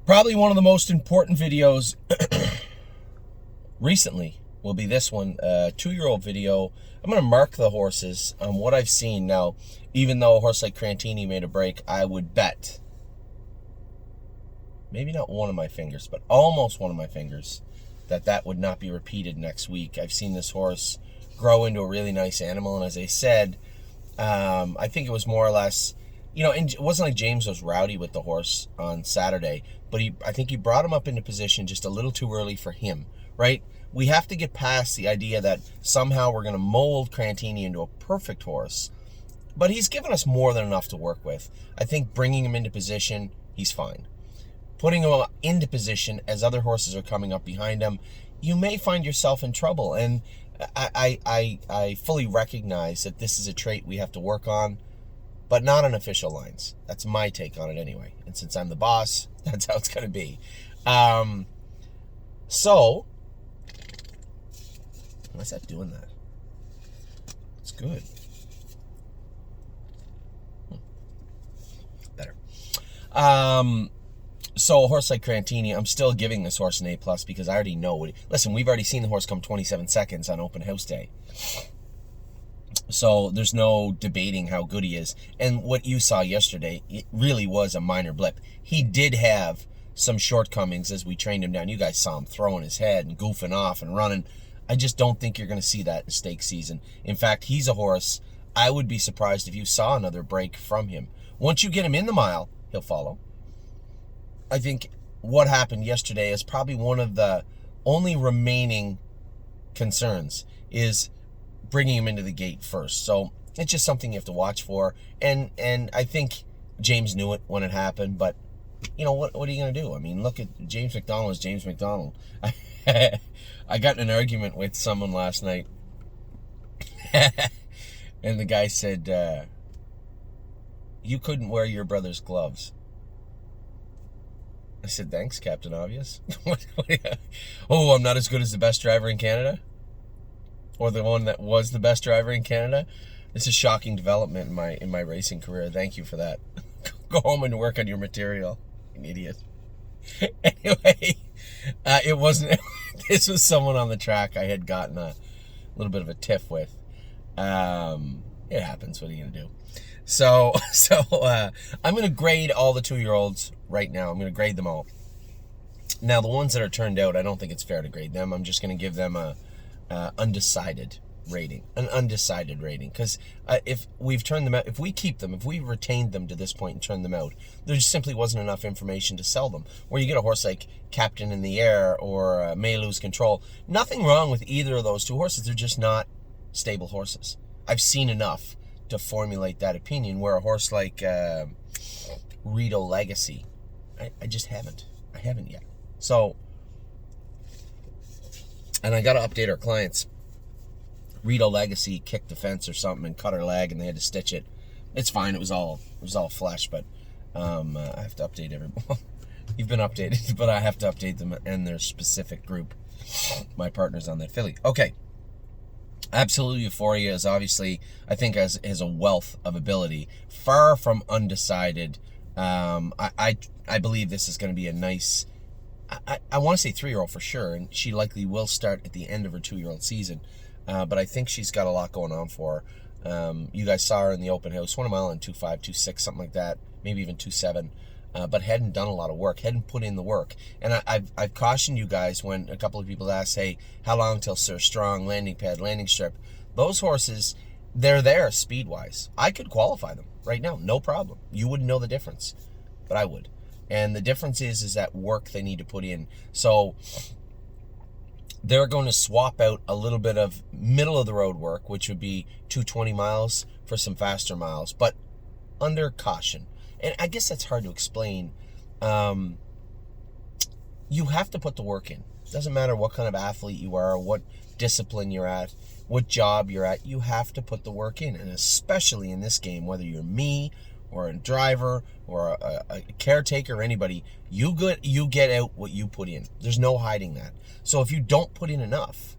Probably one of the most important videos recently will be this one, a 2-year-old video. I'm going to mark the horses on what I've seen. Now, even though a horse like Crantini made a break, I would bet, maybe not one of my fingers, but almost one of my fingers, that would not be repeated next week. I've seen this horse grow into a really nice animal, and as I said, I think it was more or less, and it wasn't like James was rowdy with the horse on Saturday, but I think he brought him up into position just a little too early for him, right? We have to get past the idea that somehow we're going to mold Crantini into a perfect horse, but he's given us more than enough to work with. I think bringing him into position, he's fine. Putting him into position as other horses are coming up behind him, you may find yourself in trouble. And I fully recognize that this is a trait we have to work on, but not on official lines. That's my take on it anyway. And since I'm the boss, that's how it's going to be. So, why's that doing that? It's good. Better. So a horse like Crantini, I'm still giving this horse an A+ because I already know listen, we've already seen the horse come 27 seconds on open house day. So there's no debating how good he is. And what you saw yesterday, it really was a minor blip. He did have some shortcomings as we trained him down. You guys saw him throwing his head and goofing off and running. I just don't think you're going to see that in stake season. In fact, he's a horse, I would be surprised if you saw another break from him. Once you get him in the mile, he'll follow. I think what happened yesterday is probably one of the only remaining concerns is bringing him into the gate first. So it's just something you have to watch for. And I think James knew it when it happened, but what are you going to do? I mean, look at James McDonald is James McDonald. I got in an argument with someone last night, and the guy said, you couldn't wear your brother's gloves. I said, thanks, Captain Obvious. Oh, I'm not as good as the best driver in Canada? Or the one that was the best driver in Canada? This is shocking development in my racing career. Thank you for that. Go home and work on your material, you idiot. Anyway, it wasn't... This was someone on the track I had gotten a little bit of a tiff with. It happens. What are you going to do? So I'm going to grade all the 2-year-olds right now. I'm going to grade them all. Now, the ones that are turned out, I don't think it's fair to grade them. I'm just going to give them a undecided rating, because if we've turned them out, if we keep them, if we retained them to this point and turned them out, there just simply wasn't enough information to sell them. Where you get a horse like Captain in the Air or May Lose Control, nothing wrong with either of those two horses. They're just not stable horses. I've seen enough to formulate that opinion, where a horse like Rito Legacy, I just haven't. I haven't yet. So, and I got to update our clients. Rito Legacy kicked the fence or something and cut her leg, and they had to stitch it. It's fine. It was all flesh, but I have to update everyone. You've been updated, but I have to update them and their specific group. My partners on that filly. Okay. Absolute Euphoria is obviously, I think, has a wealth of ability. Far from undecided. I believe this is going to be a nice... I want to say 3-year-old for sure, and she likely will start at the end of her 2-year-old season. But I think she's got a lot going on for her. You guys saw her in the open house, won a mile in 2.5, 2.6, something like that, maybe even 2.7. But hadn't done a lot of work, hadn't put in the work. And I've cautioned you guys when a couple of people asked, hey, how long till Sir Strong, landing pad, landing strip? Those horses, they're there speed-wise. I could qualify them right now, no problem. You wouldn't know the difference, but I would. And the difference is that work they need to put in. So they're going to swap out a little bit of middle-of-the-road work, which would be 220 miles for some faster miles, but under caution. And I guess that's hard to explain. You have to put the work in. It doesn't matter what kind of athlete you are, what discipline you're at, what job you're at. You have to put the work in. And especially in this game, whether you're me or a driver or a caretaker or anybody, you get out what you put in. There's no hiding that. So if you don't put in enough,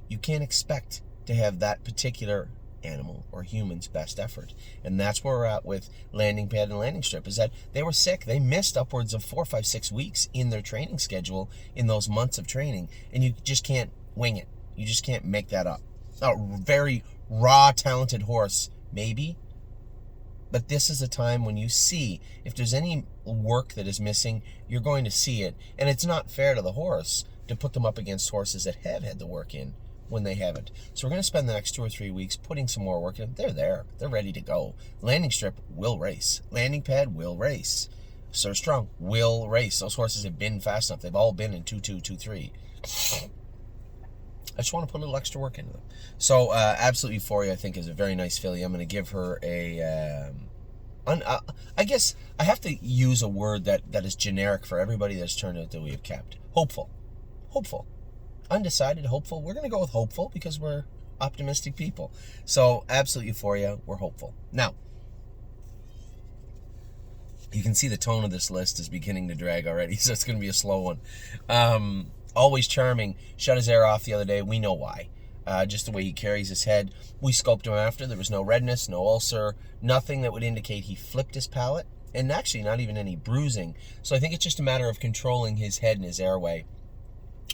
you can't expect to have that particular animal or human's best effort. And that's where we're at with landing pad and landing strip, is that they were sick. They missed upwards of 4, 5, 6 weeks in their training schedule in those months of training, and you just can't wing it. You just can't make that up. A very raw, talented horse, maybe, but this is a time when you see if there's any work that is missing, you're going to see it. And it's not fair to the horse to put them up against horses that have had the work in when they haven't. So we're going to spend the next 2 or 3 weeks putting some more work in. They're there. They're ready to go. Landing strip will race. Landing pad will race. Sir Strong will race. Those horses have been fast enough. They've all been in 2-2, 2-3. I just want to put a little extra work into them. So, Absolute Euphoria, I think, is a very nice filly. I'm going to give her a... I guess I have to use a word that is generic for everybody that's turned out that we have kept. Hopeful. Hopeful. Undecided, hopeful. We're going to go with hopeful because we're optimistic people. So, Absolute Euphoria, we're hopeful. Now, you can see the tone of this list is beginning to drag already, so it's going to be a slow one. Always Charming shut his air off the other day. We know why. Just the way he carries his head. We scoped him after. There was no redness, no ulcer, nothing that would indicate he flipped his palate, and actually not even any bruising. So I think it's just a matter of controlling his head and his airway.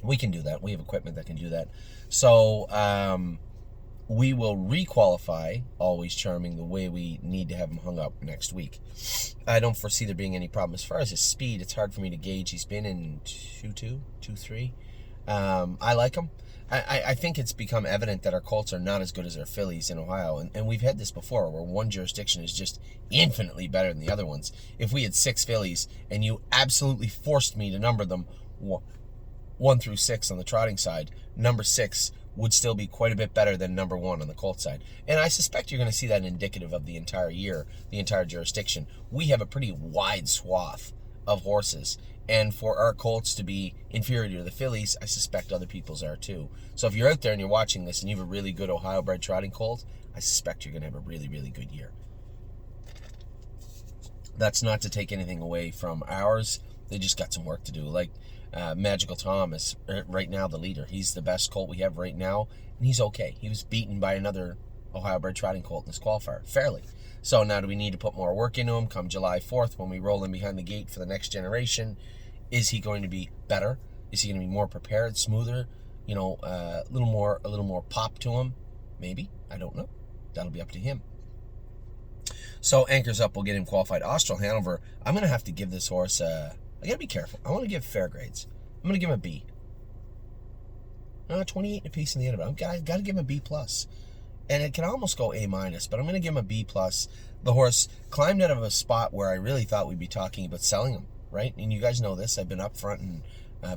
We can do that. We have equipment that can do that. So we will requalify Always Charming the way we need to have him hung up next week. I don't foresee there being any problem. As far as his speed, it's hard for me to gauge. He's been in 2-2, 2-3. I like him. I think it's become evident that our colts are not as good as our fillies in Ohio. And we've had this before where one jurisdiction is just infinitely better than the other ones. If we had 6 fillies and you absolutely forced me to number them 1 through 6 on the trotting side, number 6 would still be quite a bit better than number 1 on the colt side. And I suspect you're going to see that indicative of the entire year, the entire jurisdiction. We have a pretty wide swath of horses. And for our colts to be inferior to the fillies, I suspect other people's are too. So if you're out there and you're watching this and you have a really good Ohio-bred trotting colt, I suspect you're going to have a really, really good year. That's not to take anything away from ours. They just got some work to do. Like Magical Tom is right now the leader. He's the best colt we have right now, and he's okay. He was beaten by another Ohio-bred trotting colt in this qualifier, fairly. So now do we need to put more work into him come July 4th when we roll in behind the gate for the next generation? Is he going to be better? Is he going to be more prepared, smoother? You know, a little more pop to him? Maybe. I don't know. That'll be up to him. So Anchors Up will get him qualified. Austral Hanover, I'm going to have to give this horse, I got to be careful. I want to give fair grades. I'm going to give him a B. 28 and a piece in the end of it. I've got to give him a B+. And it can almost go A-, but I'm going to give him a B+. The horse climbed out of a spot where I really thought we'd be talking about selling him, right? And you guys know this. I've been upfront and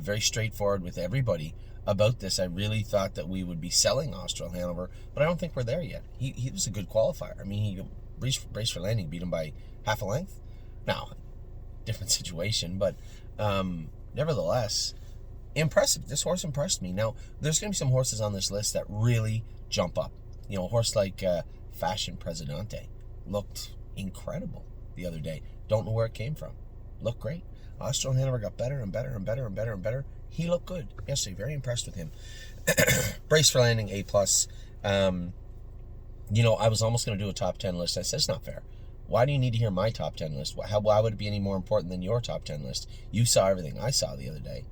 very straightforward with everybody about this. I really thought that we would be selling Austral Hanover, but I don't think we're there yet. He was a good qualifier. I mean, he raced for landing, beat him by half a length. Now, different situation, but nevertheless, impressive. This horse impressed me. Now, there's going to be some horses on this list that really jump up. You know, a horse like Fashion Presidente looked incredible the other day. Don't know where it came from. Looked great. Austral Hanover got better and better and better and better and better. He looked good yesterday. Very impressed with him. Brace for Landing, A+. You know, I was almost going to do a top 10 list. I said, it's not fair. Why do you need to hear my top 10 list? Why would it be any more important than your top 10 list? You saw everything I saw the other day.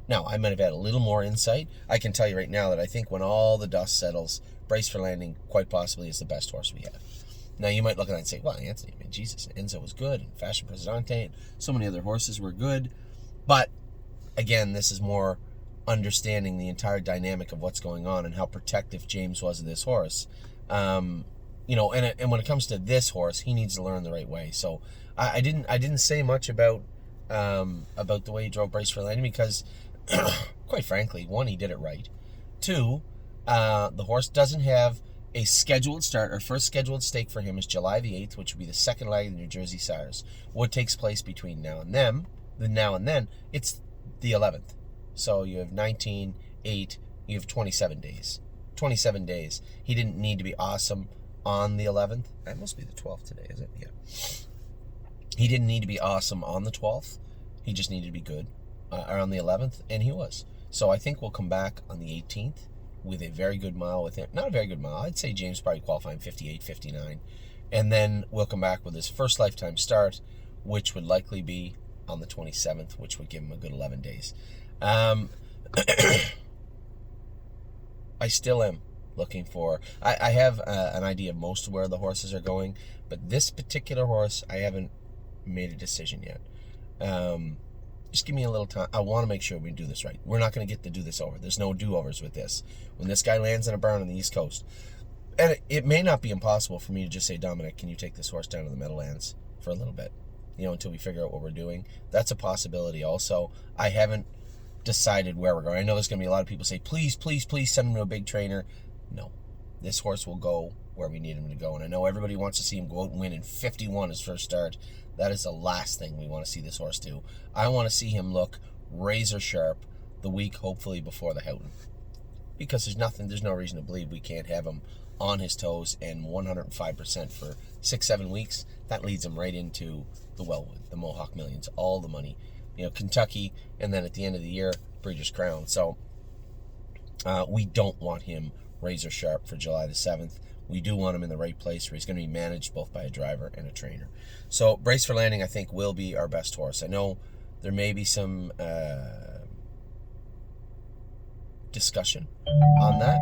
Now, I might have had a little more insight. I can tell you right now that I think when all the dust settles, Brace for Landing quite possibly is the best horse we have. Now, you might look at that and say, well, Anthony, man, Jesus, Enzo was good, and Fashion Presidente, and so many other horses were good. But, again, this is more understanding the entire dynamic of what's going on and how protective James was of this horse. You know, and when it comes to this horse, he needs to learn the right way. So, I didn't say much about the way he drove Brace for Landing because, quite frankly, 1, he did it right. 2, the horse doesn't have a scheduled start. Our first scheduled stake for him is July the 8th, which will be the second leg of the New Jersey Sires. What takes place between now and then, it's the 11th. So you have 19, 8, you have 27 days. 27 days. He didn't need to be awesome on the 11th. That must be the 12th today, is it? Yeah. He didn't need to be awesome on the 12th. He just needed to be good on the 11th, and he was. So I think we'll come back on the 18th with a very good mile with him. Not a very good mile. I'd say James probably qualifying 58, 59. And then we'll come back with his first lifetime start, which would likely be on the 27th, which would give him a good 11 days. I still am looking for... I have an idea of most of where the horses are going, but this particular horse, I haven't made a decision yet. Just give me a little time. I want to make sure we do this right. We're not going to get to do this over. There's no do-overs with this. When this guy lands in a barn on the East Coast, and it may not be impossible for me to just say, Dominic, can you take this horse down to the Meadowlands for a little bit, until we figure out what we're doing? That's a possibility also. I haven't decided where we're going. I know there's going to be a lot of people say, please, please, please send him to a big trainer. No. This horse will go where we need him to go. And I know everybody wants to see him go out and win in 51 his first start. That is the last thing we want to see this horse do. I want to see him look razor sharp the week, hopefully, before the Houghton. Because there's no reason to believe we can't have him on his toes and 105% for 6-7 weeks. That leads him right into the Wellwood, the Mohawk Millions, all the money. Kentucky, and then at the end of the year, Breeders' Crown. So we don't want him razor sharp for July the 7th. We do want him in the right place where he's going to be managed both by a driver and a trainer. So Brace for Landing, I think, will be our best horse. I know there may be some discussion on that.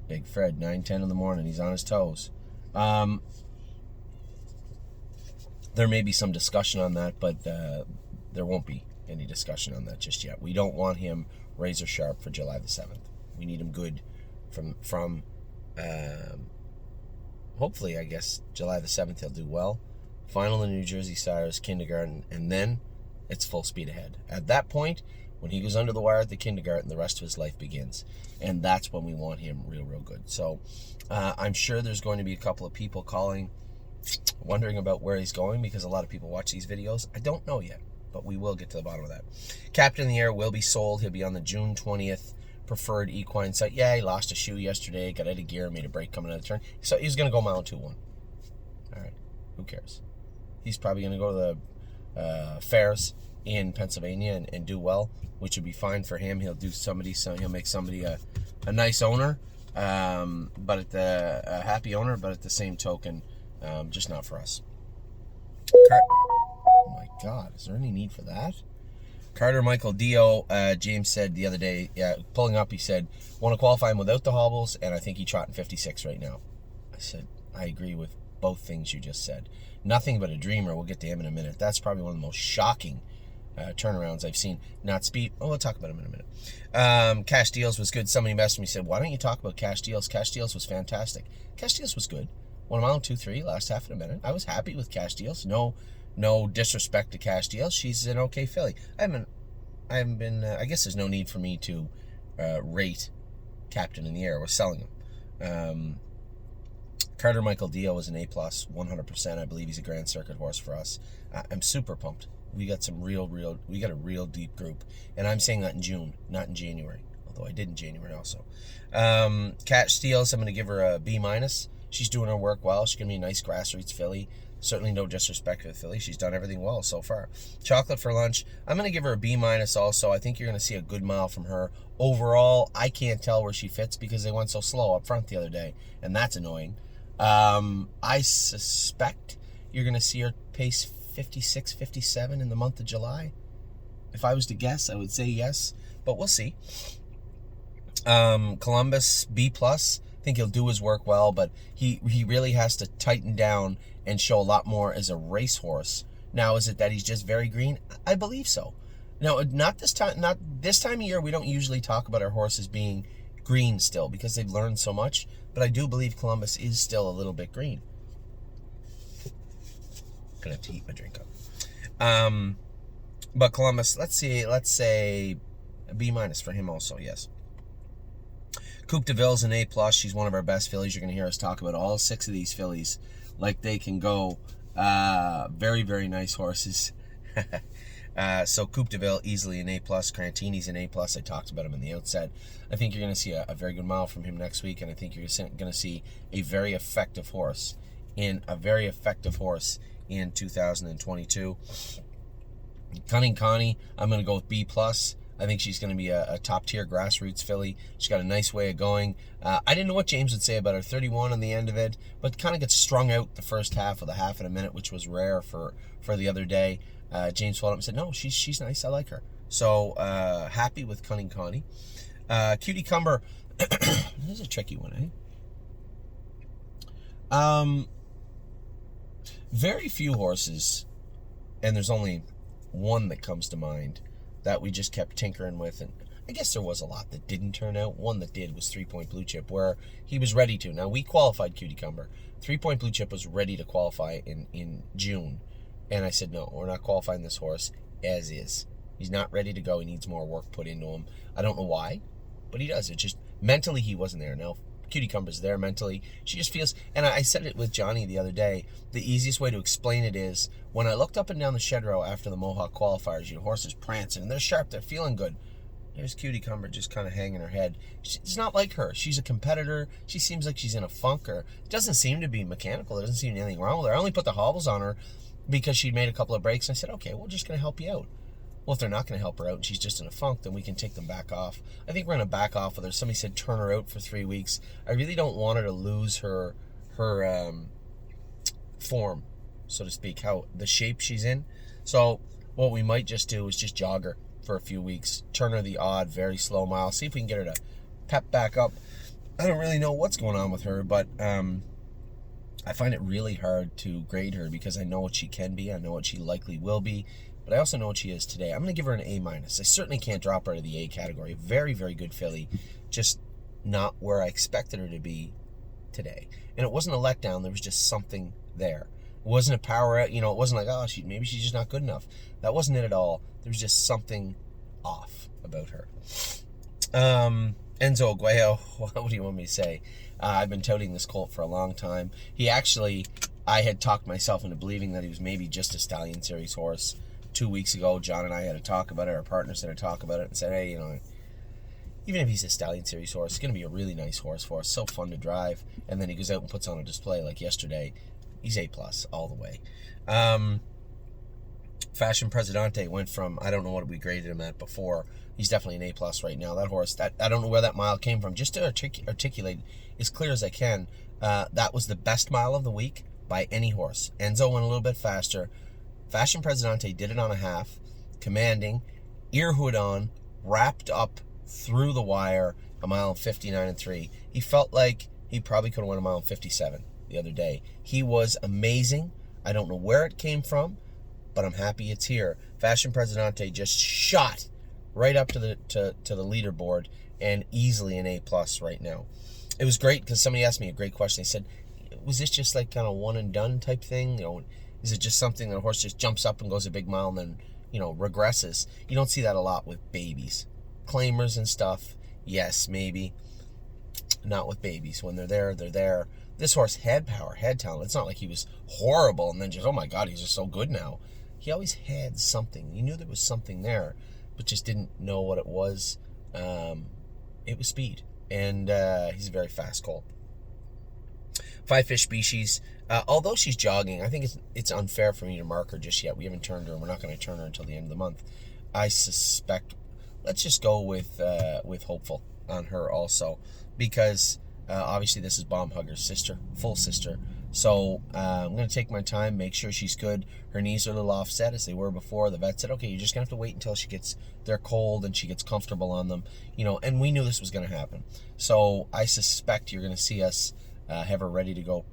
Big Fred, 9:10 in the morning. He's on his toes. There may be some discussion on that, but there won't be any discussion on that just yet. We don't want him razor sharp for July the 7th. We need him good from hopefully, I guess, July the 7th he'll do well. Final in New Jersey Sires, kindergarten, and then it's full speed ahead. At that point, when he goes under the wire at the kindergarten, the rest of his life begins. And that's when we want him real, real good. So I'm sure there's going to be a couple of people calling, wondering about where he's going, because a lot of people watch these videos. I don't know yet, but we will get to the bottom of that. Captain of the Air will be sold. He'll be on the June 20th preferred equine site. Yeah, he lost a shoe yesterday, got out of gear, made a break coming out of the turn. So he's going to go mile 2-1. All right, who cares? He's probably going to go to the fairs in Pennsylvania and do well, which would be fine for him. He'll make somebody a nice owner, but a happy owner, but at the same token, just not for us. Oh my God, is there any need for that? Carter Michael Dio, James said the other day, pulling up, he said, want to qualify him without the hobbles, and I think he trotting 56 right now. I said, I agree with both things you just said. Nothing but a dreamer. We'll get to him in a minute. That's probably one of the most shocking turnarounds I've seen. Not speed. Oh, we'll talk about him in a minute. Cash Deals was good. Somebody messaged me and said, why don't you talk about Cash Deals? Cash Deals was fantastic. Cash Deals was good. 1 mile 2-3, last half of a minute. I was happy with Cash Deals. No disrespect to Cash Deals. She's an okay filly. I haven't been, I guess there's no need for me to rate Captain in the Air. We're selling him. Carter Michael Dio was an A+, 100%. I believe he's a Grand Circuit horse for us. I'm super pumped. We got a real deep group. And I'm saying that in June, not in January. Although I did in January also. Cat Steels, I'm going to give her a B-. She's doing her work well. She's going to be a nice grassroots filly. Certainly no disrespect to the filly. She's done everything well so far. Chocolate for Lunch, I'm going to give her a B- also. I think you're going to see a good mile from her. Overall, I can't tell where she fits because they went so slow up front the other day, and that's annoying. I suspect you're going to see her pace 56, 57 in the month of July. If I was to guess, I would say yes, but we'll see. Columbus, B+. I think he'll do his work well, but he really has to tighten down and show a lot more as a racehorse. Now, is it that he's just very green? I believe so. Now, not this time of year, we don't usually talk about our horses being green still because they've learned so much, but I do believe Columbus is still a little bit green. Gonna have to heat my drink up. But Columbus, let's say a B- for him also, yes. Coupe de Ville's an A+. She's one of our best fillies. You're going to hear us talk about all 6 of these fillies like they can go. Very, very nice horses. So Coupe de Ville, easily an A+. Crantini's an A+. I talked about him in the outset. I think you're going to see a very good mile from him next week, and I think you're going to see a very effective horse in 2022. Cunning Connie, I'm going to go with B+. I think she's going to be a top-tier grassroots filly. She's got a nice way of going. I didn't know what James would say about her. 31 on the end of it, but kind of gets strung out the first half with a half and a minute, which was rare for the other day. James followed up and said, no, she's nice. I like her. So happy with Cunning Connie. Cutie Cumber, this is a tricky one, eh? Very few horses, and there's only one that comes to mind that we just kept tinkering with, and I guess there was a lot that didn't turn out. One that did was 3 Point Blue Chip, where he was ready to. Now, we qualified Cutie Cumber. 3 Point Blue Chip was ready to qualify in June, and I said, no, we're not qualifying this horse as is. He's not ready to go. He needs more work put into him. I don't know why, but he does. It just, mentally, he wasn't there. Now, Cutie Cumber's there mentally. She just feels, and I said it with Johnny the other day, the easiest way to explain it is, when I looked up and down the shed row after the Mohawk qualifiers, horses prancing, and they're sharp, they're feeling good. There's Cutie Cumber just kind of hanging her head. It's not like her. She's a competitor. She seems like she's in a funk, or it doesn't seem to be mechanical. There doesn't seem to be anything wrong with her. I only put the hobbles on her because she'd made a couple of breaks, and I said, okay, we're just going to help you out. Well, if they're not going to help her out and she's just in a funk, then we can take them back off. I think we're going to back off with her. Somebody said turn her out for 3 weeks. I really don't want her to lose her form, so to speak, how the shape she's in. So what we might just do is just jog her for a few weeks, turn her the odd, very slow mile, see if we can get her to pep back up. I don't really know what's going on with her, but I find it really hard to grade her because I know what she can be. I know what she likely will be. But I also know what she is today. I'm going to give her an A-. I certainly can't drop her to the A category. Very, very good filly. Just not where I expected her to be today. And it wasn't a letdown. There was just something there. It wasn't a power out. It wasn't like, oh, maybe she's just not good enough. That wasn't it at all. There was just something off about her. Enzo Aguayo, what do you want me to say? I've been touting this colt for a long time. I had talked myself into believing that he was maybe just a Stallion Series horse. 2 weeks ago, John and I had a talk about it. Our partners had a talk about it and said, hey, even if he's a Stallion Series horse, it's going to be a really nice horse for us. So fun to drive. And then he goes out and puts on a display like yesterday. He's A+ all the way. Fashion Presidente went from, I don't know what we graded him at before. He's definitely an A+ right now. That horse, I don't know where that mile came from. Just to articulate as clear as I can, that was the best mile of the week by any horse. Enzo went a little bit faster. Fashion Presidente did it on a half, commanding, ear hood on, wrapped up through the wire, a mile 59 and 3. He felt like he probably could have won a mile 57 the other day. He was amazing. I don't know where it came from, but I'm happy it's here. Fashion Presidente just shot right up to the leaderboard and easily an A+ right now. It was great because somebody asked me a great question. They said, was this just like kind of one and done type thing? Is it just something that a horse just jumps up and goes a big mile and then, regresses? You don't see that a lot with babies. Claimers and stuff, yes, maybe. Not with babies. When they're there, they're there. This horse had power, had talent. It's not like he was horrible and then just, oh my God, he's just so good now. He always had something. You knew there was something there, but just didn't know what it was. It was speed. And he's a very fast colt. Five Fish Species. Although she's jogging, I think it's unfair for me to mark her just yet. We haven't turned her, and we're not going to turn her until the end of the month. I suspect, let's just go with Hopeful on her also, because obviously this is Bomb Hugger's sister, full sister. So I'm going to take my time, make sure she's good. Her knees are a little offset as they were before. The vet said, okay, you're just going to have to wait until they're cold and she gets comfortable on them. And we knew this was going to happen. So I suspect you're going to see us have her ready to go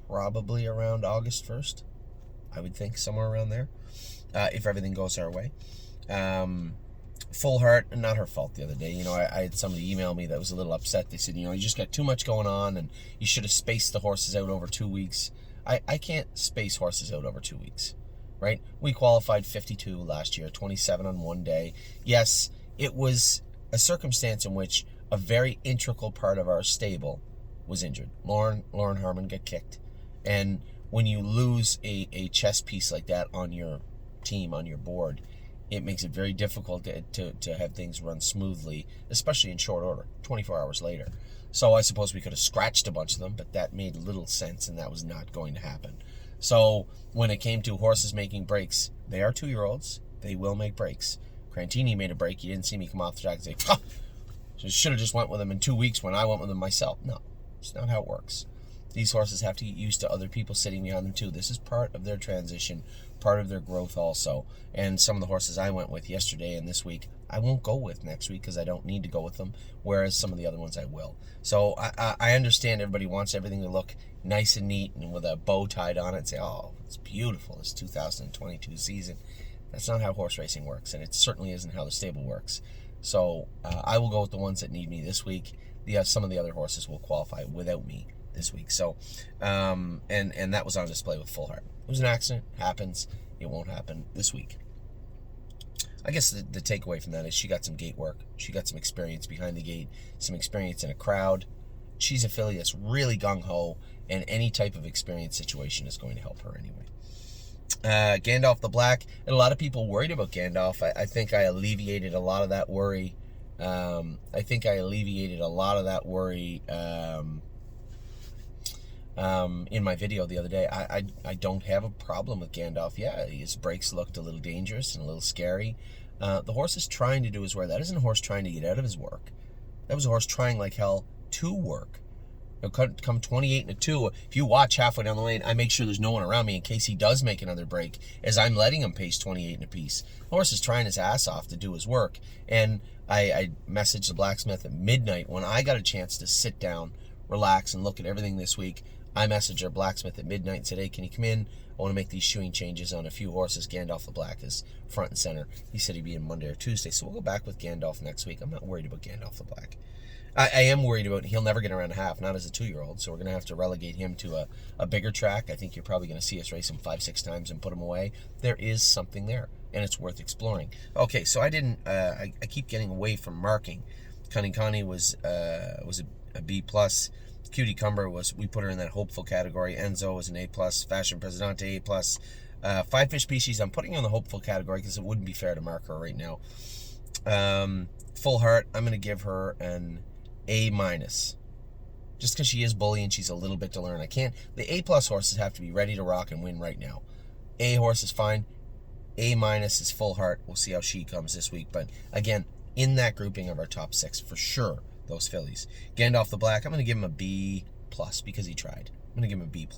probably around August 1st. I would think somewhere around there, if everything goes our way. Full Heart, not her fault the other day. I had somebody email me that was a little upset. They said, you just got too much going on and you should have spaced the horses out over 2 weeks. I can't space horses out over 2 weeks, right? We qualified 52 last year, 27 on one day. Yes, it was a circumstance in which a very integral part of our stable was injured. Lauren Harmon got kicked. And when you lose a chess piece like that on your team, on your board, it makes it very difficult to have things run smoothly, especially in short order, 24 hours later. So I suppose we could have scratched a bunch of them, but that made little sense, and that was not going to happen. So when it came to horses making breaks, they are 2-year-olds. They will make breaks. Crantini made a break. He didn't see me come off the track and say, "Huh, should have just went with him in 2 weeks when I went with him myself." No, it's not how it works. These horses have to get used to other people sitting behind them too. This is part of their transition, part of their growth also. And some of the horses I went with yesterday and this week, I won't go with next week because I don't need to go with them, whereas some of the other ones I will. So I understand everybody wants everything to look nice and neat and with a bow tied on it and say, "Oh, it's beautiful, this 2022 season." That's not how horse racing works, and it certainly isn't how the stable works. So I will go with the ones that need me this week. Some of the other horses will qualify without me this week. So, and that was on display with Full Heart. It was an accident. Happens. It won't happen this week. I guess the takeaway from that is she got some gate work. She got some experience behind the gate, some experience in a crowd. She's a filly that's really gung-ho, and any type of experience situation is going to help her anyway. Gandalf the Black. And a lot of people worried about Gandalf. I think I alleviated a lot of that worry. In my video the other day. I don't have a problem with Gandalf. Yeah, his brakes looked a little dangerous and a little scary. The horse is trying to do his work. That isn't a horse trying to get out of his work. That was a horse trying like hell to work. He'll come 28 and a 2. If you watch halfway down the lane, I make sure there's no one around me in case he does make another break, as I'm letting him pace 28 and a piece. The horse is trying his ass off to do his work. And I messaged the blacksmith at midnight when I got a chance to sit down, relax, and look at everything this week. I messaged our blacksmith at midnight and said, "Hey, can you come in? I want to make these shoeing changes on a few horses. Gandalf the Black is front and center." He said he'd be in Monday or Tuesday, so we'll go back with Gandalf next week. I'm not worried about Gandalf the Black. I am worried about he'll never get around a half, not as a 2-year-old, so we're going to have to relegate him to a bigger track. I think you're probably going to see us race him 5-6 times and put him away. There is something there, and it's worth exploring. Okay, so I keep getting away from marking. Cunning Connie was a B+. Cutie Cumber we put her in that hopeful category. Enzo was an A+. Fashion Presidente A+. Five Fish Species, I'm putting her in the hopeful category because it wouldn't be fair to mark her right now. Full Heart, I'm going to give her an A-. Just because she is bully and she's a little bit to learn. The A+ horses have to be ready to rock and win right now. A horse is fine. A- is Full Heart. We'll see how she comes this week. But again, in that grouping of our top 6 for sure. Those fillies. Gandalf the Black, I'm going to give him a B+ because he tried. I'm going to give him a B+.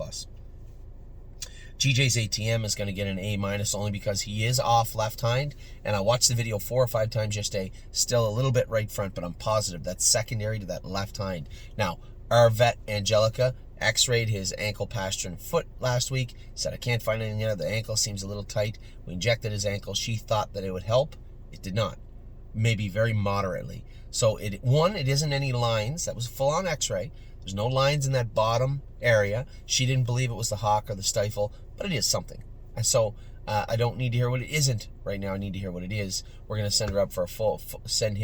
GJ's ATM is going to get an A- only because he is off left hind, and I watched the video 4 or 5 times yesterday, still a little bit right front, but I'm positive that's secondary to that left hind. Now, our vet, Angelica, x-rayed his ankle, pastern, foot last week, said, "I can't find anything there. The ankle seems a little tight." We injected his ankle. She thought that it would help. It did not. Maybe very moderately. So it isn't any lines. That was full-on x-ray. There's no lines in that bottom area. She didn't believe it was the hock or the stifle, but it is something. And so I don't need to hear what it isn't right now. I need to hear what it is. We're going to send him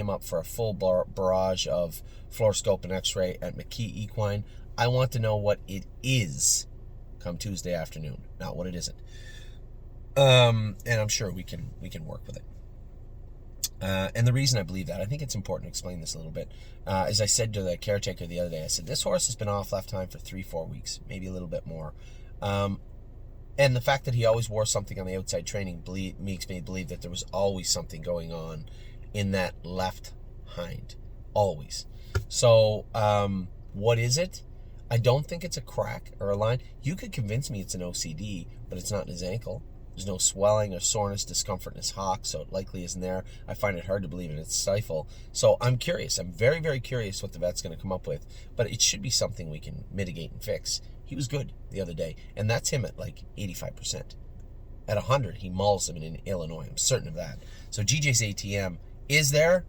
up for a full barrage of fluoroscope and x-ray at McKee Equine. I want to know what it is come Tuesday afternoon, not what it isn't. And I'm sure we can work with it. And the reason I believe that, I think it's important to explain this a little bit. As I said to the caretaker the other day, I said, this horse has been off left hind for 3-4 weeks, maybe a little bit more. And the fact that he always wore something on the outside training makes me believe that there was always something going on in that left hind. Always. So, what is it? I don't think it's a crack or a line. You could convince me it's an OCD, but it's not in his ankle. There's no swelling or soreness, discomfort in his hock, so it likely isn't there. I find it hard to believe in its stifle. So I'm curious. I'm very, very curious what the vet's going to come up with. But it should be something we can mitigate and fix. He was good the other day, and that's him at like 85%. At 100, he mauls him in Illinois. I'm certain of that. So GJ's ATM is there.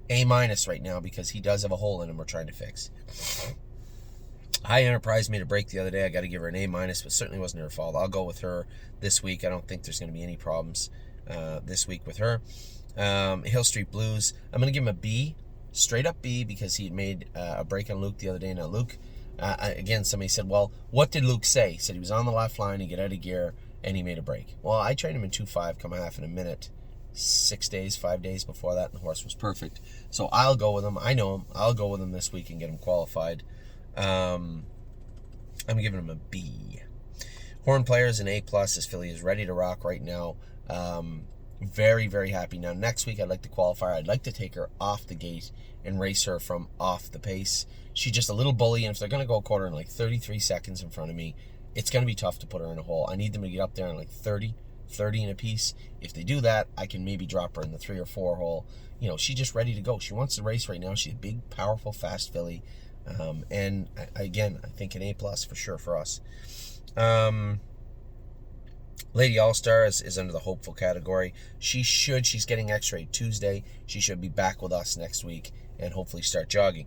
A- right now because he does have a hole in him we're trying to fix. High Enterprise made a break the other day. I got to give her an A-, but certainly wasn't her fault. I'll go with her this week. I don't think there's going to be any problems this week with her. Hill Street Blues, I'm going to give him a B, straight up B, because he had made a break on Luke the other day. Now, Luke, again, somebody said, well, what did Luke say? He said he was on the left line, he got out of gear, and he made a break. Well, I trained him in 2.5, come a half in a minute. 5 days before that, and the horse was perfect. So I'll go with him. I know him. I'll go with him this week and get him qualified. I'm giving him a B. Horn Player is an A+. This filly is ready to rock right now. Very, very happy. Now, next week, I'd like to qualify her. I'd like to take her off the gate and race her from off the pace. She's just a little bully, and if they're going to go a quarter in like 33 seconds in front of me, it's going to be tough to put her in a hole. I need them to get up there in like 30 in a piece. If they do that, I can maybe drop her in the 3 or 4 hole. She's just ready to go. She wants to race right now. She's a big, powerful, fast filly. And again, I think an A+ for sure for us. Lady All-Star is under the hopeful category. She's getting x-rayed Tuesday. She should be back with us next week and hopefully start jogging.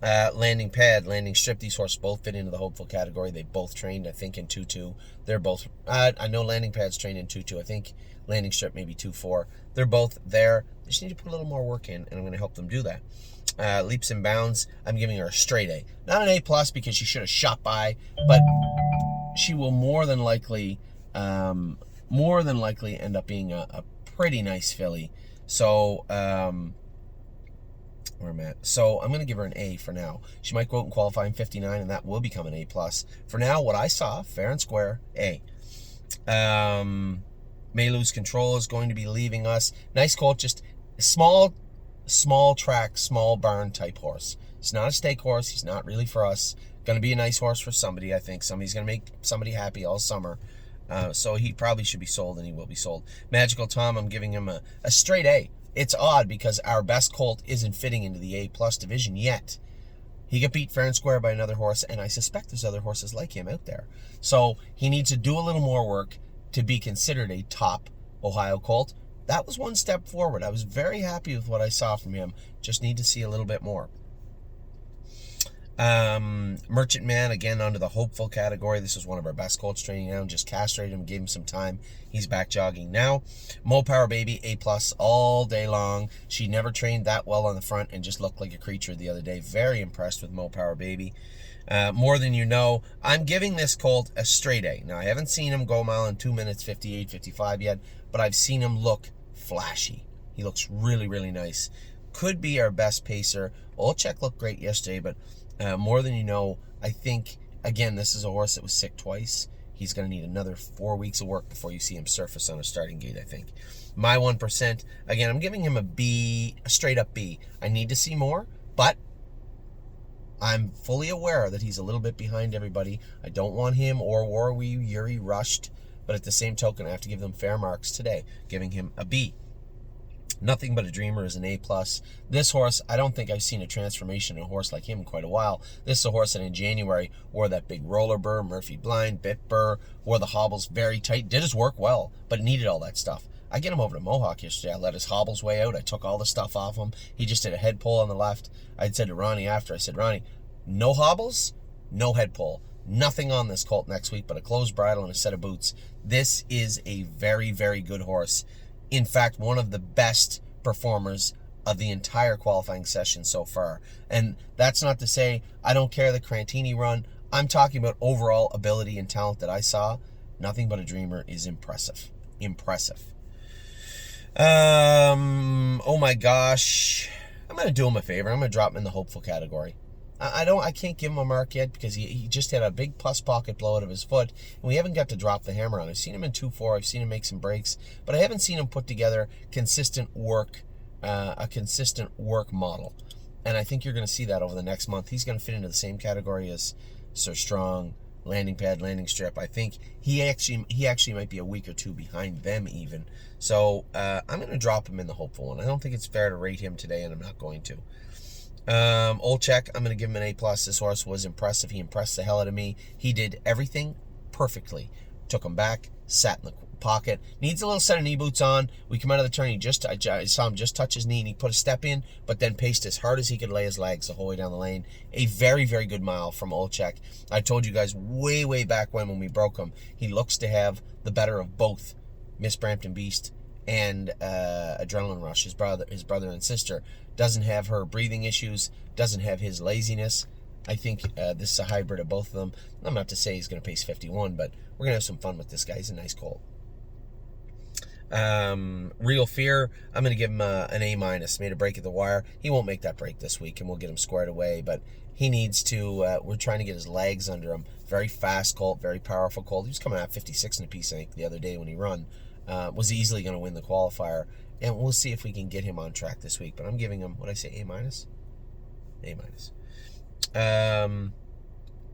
Landing Pad, Landing Strip, these horses both fit into the hopeful category. They both trained, I think, in 2-2. They're both, I know Landing Pad's trained in 2-2. I think Landing Strip maybe 2-4. They're both there. They just need to put a little more work in, and I'm going to help them do that. Leaps and Bounds, I'm giving her a straight A. Not an A+ because she should have shot by, but she will more than likely end up being a pretty nice filly. So, where I'm at. So I'm going to give her an A for now. She might go out and qualify in 59, and that will become an A+. For now, what I saw, fair and square, A. May Lose Control is going to be leaving us. Nice colt, just small track, small barn type horse. It's not a stake horse. He's not really for us. Going to be a nice horse for somebody, I think. Somebody's going to make somebody happy all summer. So he probably should be sold, and he will be sold. Magical Tom, I'm giving him a straight A. It's odd because our best colt isn't fitting into the A+ division yet. He got beat fair and square by another horse, and I suspect there's other horses like him out there. So he needs to do a little more work to be considered a top Ohio colt. That was one step forward. I was very happy with what I saw from him. Just need to see a little bit more. Merchant Man, again, under the hopeful category. This is one of our best colts training now. Just castrated him, gave him some time. He's back jogging now. Mo Power Baby, A+ all day long. She never trained that well on the front and just looked like a creature the other day. Very impressed with Mo Power Baby. More Than You Know, I'm giving this colt a straight A. Now, I haven't seen him go a mile in 2 minutes 58, 55 yet, but I've seen him look flashy. He looks really, really nice. Could be our best pacer. Olchek looked great yesterday, but More Than You Know, I think, again, this is a horse that was sick twice. He's going to need another 4 weeks of work before you see him surface on a starting gate, I think. My 1%, again, I'm giving him a B, a straight up B. I need to see more, but I'm fully aware that he's a little bit behind everybody. I don't want him or Warwi Yuri rushed, but at the same token, I have to give them fair marks today, giving him a B. Nothing But a Dreamer is an A+. This horse, I don't think I've seen a transformation in a horse like him in quite a while. This is a horse that in January wore that big roller burr, Murphy blind, bit burr, wore the hobbles very tight, did his work well, but needed all that stuff. I get him over to Mohawk yesterday. I let his hobbles way out. I took all the stuff off him. He just did a head pull on the left. I'd said to Ronnie after, I said, Ronnie, no hobbles, no head pull. Nothing on this colt next week but a closed bridle and a set of boots. This is a very, very good horse. In fact, one of the best performers of the entire qualifying session so far. And that's not to say I don't care the Crantini run. I'm talking about overall ability and talent that I saw. Nothing But a Dreamer is impressive. Impressive. Oh my gosh. I'm going to do him a favor. I'm going to drop him in the hopeful category. I can't give him a mark yet because he just had a big pus pocket blowout of his foot, and we haven't got to drop the hammer on. I've seen him in 2-4. I've seen him make some breaks, but I haven't seen him put together consistent work, a consistent work model. And I think you're going to see that over the next month. He's going to fit into the same category as Sir Strong, Landing Pad, Landing Strip. I think he actually might be a week or two behind them even. So I'm going to drop him in the hopeful one. I don't think it's fair to rate him today, and I'm not going to. Olchek, I'm going to give him an A+. This horse was impressive. He impressed the hell out of me. He did everything perfectly. Took him back, sat in the pocket. Needs a little set of knee boots on. We come out of the turn. I saw him just touch his knee, and he put a step in, but then paced as hard as he could lay his legs the whole way down the lane. A very, very good mile from Olchek. I told you guys way, way back when we broke him, he looks to have the better of both Miss Brampton Beast and Adrenaline Rush, his brother and sister. Doesn't have her breathing issues, doesn't have his laziness. I think this is a hybrid of both of them. I'm not to say he's going to pace 51, but we're going to have some fun with this guy. He's a nice colt. Real Fear, I'm going to give him an A-. Made a break at the wire. He won't make that break this week, and we'll get him squared away, but he needs to, we're trying to get his legs under him. Very fast colt, very powerful colt. He was coming out 56 in a piece, I think, the other day when he run. was easily going to win the qualifier. And we'll see if we can get him on track this week. But I'm giving him, what did I say, A minus? A minus.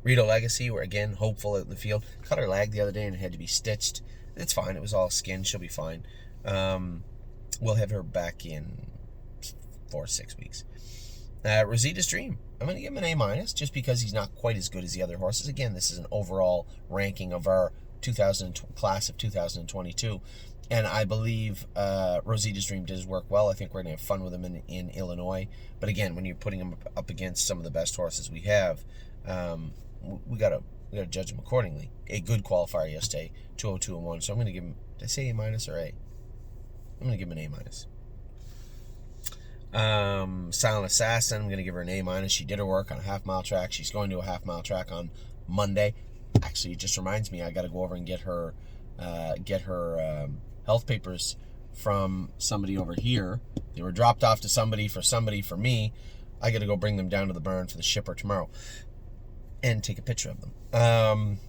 Rito Legacy, we're again hopeful out in the field. Cut her leg the other day and it had to be stitched. It's fine. It was all skin. She'll be fine. We'll have her back in 4 or 6 weeks. Rosita's Dream. I'm going to give him an A minus just because he's not quite as good as the other horses. Again, this is an overall ranking of our class of 2022. And I believe Rosita's Dream does work well. I think we're going to have fun with him in Illinois. But again, when you're putting him up against some of the best horses we have, we gotta judge him accordingly. A good qualifier yesterday, 202-1. So I'm going to give him, did I say A minus or A? I'm going to give him an A minus. Silent Assassin, I'm going to give her an A minus. She did her work on a half-mile track. She's going to a half-mile track on Monday. Actually, it just reminds me, I got to go over and get her health papers from somebody over here. They were dropped off to somebody for me. I got to go bring them down to the barn for the shipper tomorrow and take a picture of them.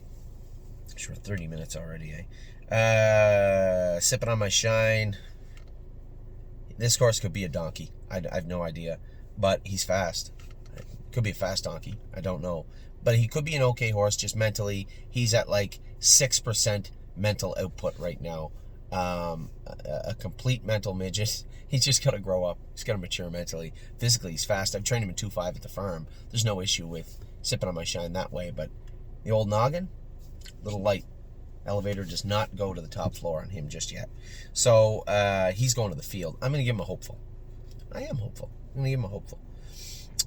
Sure, 30 minutes already, eh? Sipping on my shine. This horse could be a donkey. I have no idea, but he's fast. Could be a fast donkey. I don't know. But he could be an okay horse, just mentally. He's at like 6% mental output right now. A complete mental midget. He's just got to grow up. He's got to mature mentally. Physically, he's fast. I've trained him in 2.5 at the farm. There's no issue with sipping on my shine that way. But the old noggin, little light. Elevator does not go to the top floor on him just yet. So he's going to the field. I'm going to give him a hopeful. I am hopeful. I'm going to give him a hopeful.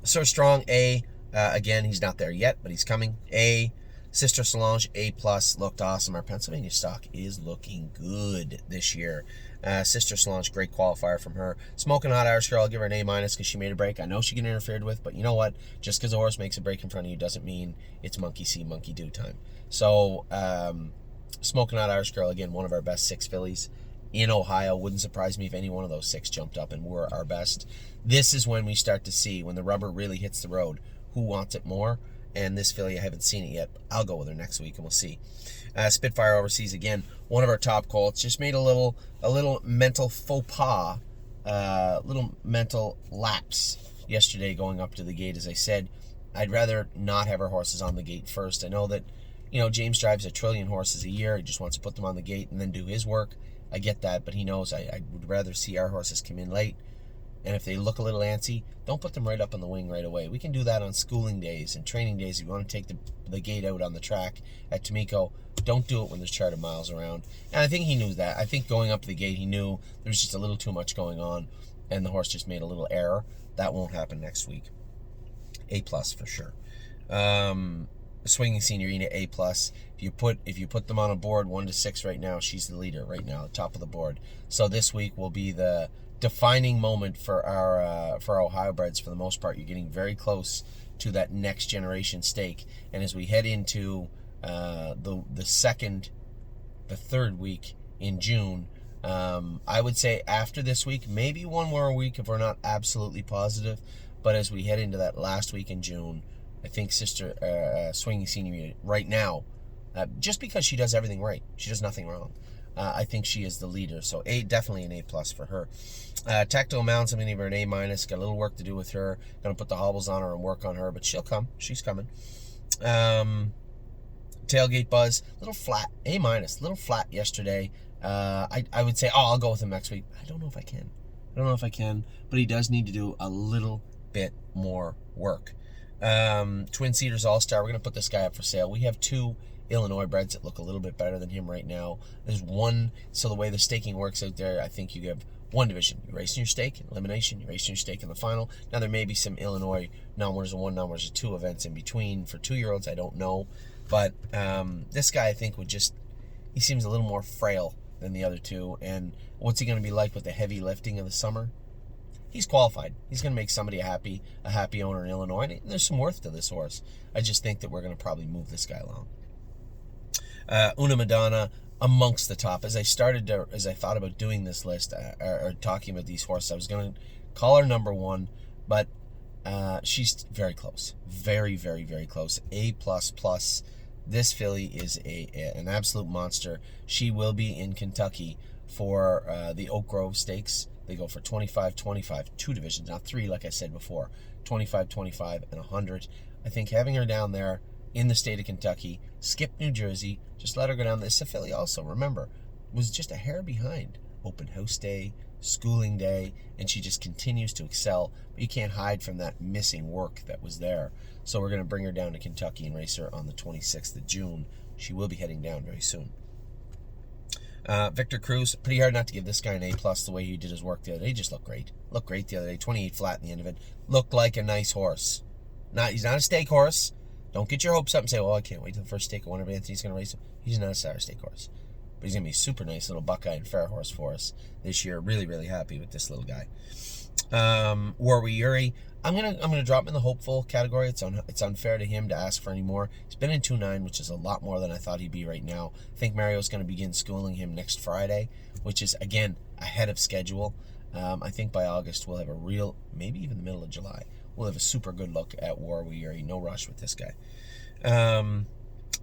So Strong, A. Again, he's not there yet, but he's coming. A. Sister Solange, A+, looked awesome. Our Pennsylvania stock is looking good this year. Sister Solange, great qualifier from her. Smoking Hot Irish Girl, I'll give her an A- because she made a break. I know she get interfered with, but you know what? Just because a horse makes a break in front of you doesn't mean it's monkey see, monkey do time. So, Smoking Hot Irish Girl, again, one of our best 6 fillies in Ohio. Wouldn't surprise me if any one of those 6 jumped up and were our best. This is when we start to see, when the rubber really hits the road, who wants it more. And this filly, I haven't seen it yet. I'll go with her next week and we'll see. Spitfire Overseas, again, one of our top colts. Just made a little mental faux pas, little mental lapse yesterday going up to the gate. As I said, I'd rather not have our horses on the gate first. I know that, James drives 1 trillion horses a year. He just wants to put them on the gate and then do his work. I get that, but he knows I would rather see our horses come in late. And if they look a little antsy, don't put them right up on the wing right away. We can do that on schooling days and training days. If you want to take the gate out on the track at Tomiko, don't do it when there's charted miles around. And I think he knew that. I think going up the gate, he knew there was just a little too much going on, and the horse just made a little error. That won't happen next week. A+ for sure. Swinging Signorina, A+. If you put them on a board 1 to 6 right now, she's the leader right now, top of the board. So this week will be the defining moment for our Ohio breds. For the most part, you're getting very close to that next generation stake. And as we head into the third week in June, I would say after this week, maybe one more week if we're not absolutely positive. But as we head into that last week in June, I think Sister Swinging Senior right now, just because she does everything right, she does nothing wrong. I think she is the leader. So definitely an A+ for her. Tactile Mounts, I'm going to give her an A-. Got a little work to do with her. Going to put the hobbles on her and work on her, but she'll come. She's coming. Tailgate Buzz, little flat. A-, little flat yesterday. I would say, I'll go with him next week. I don't know if I can. But he does need to do a little bit more work. Twin Cedars All-Star, we're going to put this guy up for sale. We have 2 Illinois breds that look a little bit better than him right now. There's one, so the way the staking works out there, I think you have one division. You're racing your stake in elimination, you're racing your stake in the final. Now there may be some Illinois non-winners of 1, non-winners of 2 events in between for 2-year-olds, I don't know. But this guy, I think, he seems a little more frail than the other 2. And what's he going to be like with the heavy lifting of the summer? He's qualified. He's going to make somebody a happy owner in Illinois. And there's some worth to this horse. I just think that we're going to probably move this guy along. Una Madonna amongst the top. As I thought about doing this list or talking about these horses, I was going to call her number 1, but she's very close. Very, very, very close. A++. This filly is an absolute monster. She will be in Kentucky for the Oak Grove Stakes. They go for 25-25, 2 divisions, not 3 like I said before. 25-25 and 100. I think having her down there in the state of Kentucky, skip New Jersey, just let her go down. This filly also, remember, was just a hair behind open house day, schooling day, and she just continues to excel. But you can't hide from that missing work that was there. So we're going to bring her down to Kentucky and race her on the 26th of June. She will be heading down very soon. Victor Cruz, pretty hard not to give this guy an A+ the way he did his work the other day. He just looked great. Looked great the other day. 28 flat in the end of it. Looked like a nice horse. He's not a stake horse. Don't get your hopes up and say, well, I can't wait till the first stake. I wonder if Anthony's going to race him. He's not a Sire stake horse. But he's going to be a super nice little Buckeye and fair horse for us this year. Really, really happy with this little guy. Warwi Uri, I'm gonna drop him in the hopeful category. It's unfair to him to ask for any more. He's been in 2-9, which is a lot more than I thought he'd be right now. I think Mario's going to begin schooling him next Friday, which is, again, ahead of schedule. I think by August we'll have a real, maybe even the middle of July, we'll have a super good look at Warwi Uri. No rush with this guy.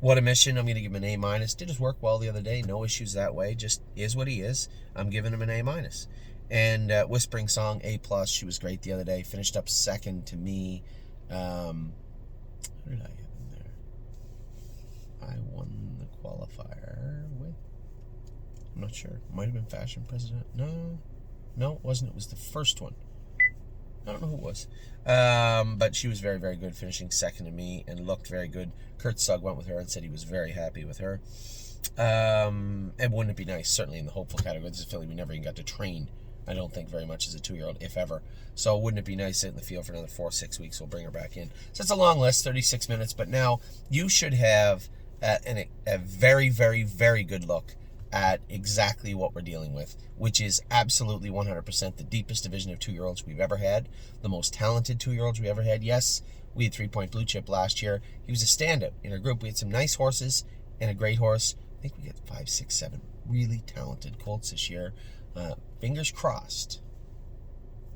What a mission. I'm going to give him an A-. Did his work well the other day. No issues that way. Just is what he is. I'm giving him an A-. And Whispering Song, A+. She was great the other day. Finished up second to me. Who did I have in there? I won the qualifier with... I'm not sure. Might have been Fashion President. No, it wasn't. It was the first one. I don't know who it was. But she was very, very good, finishing second to me and looked very good. Kurt Sugg went with her and said he was very happy with her. And wouldn't it be nice, certainly in the hopeful category, this is a filly we never even got to train, I don't think, very much as a 2-year-old, if ever. So wouldn't it be nice to sit in the field for another 4-6 weeks? We'll bring her back in. So it's a long list, 36 minutes, but now you should have a very, very, very good look at exactly what we're dealing with, which is absolutely 100% the deepest division of 2-year-olds we've ever had, the most talented 2-year-olds we ever had. Yes, we had 3 Point Blue Chip last year. He was a standout in our group. We had some nice horses and a great horse. I think we got 5, 6, 7 really talented colts this year. Fingers crossed.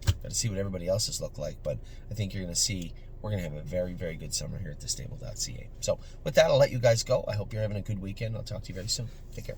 Got to see what everybody else's look like, but I think you're going to see we're going to have a very, very good summer here at thestable.ca. So with that, I'll let you guys go. I hope you're having a good weekend. I'll talk to you very soon. Take care.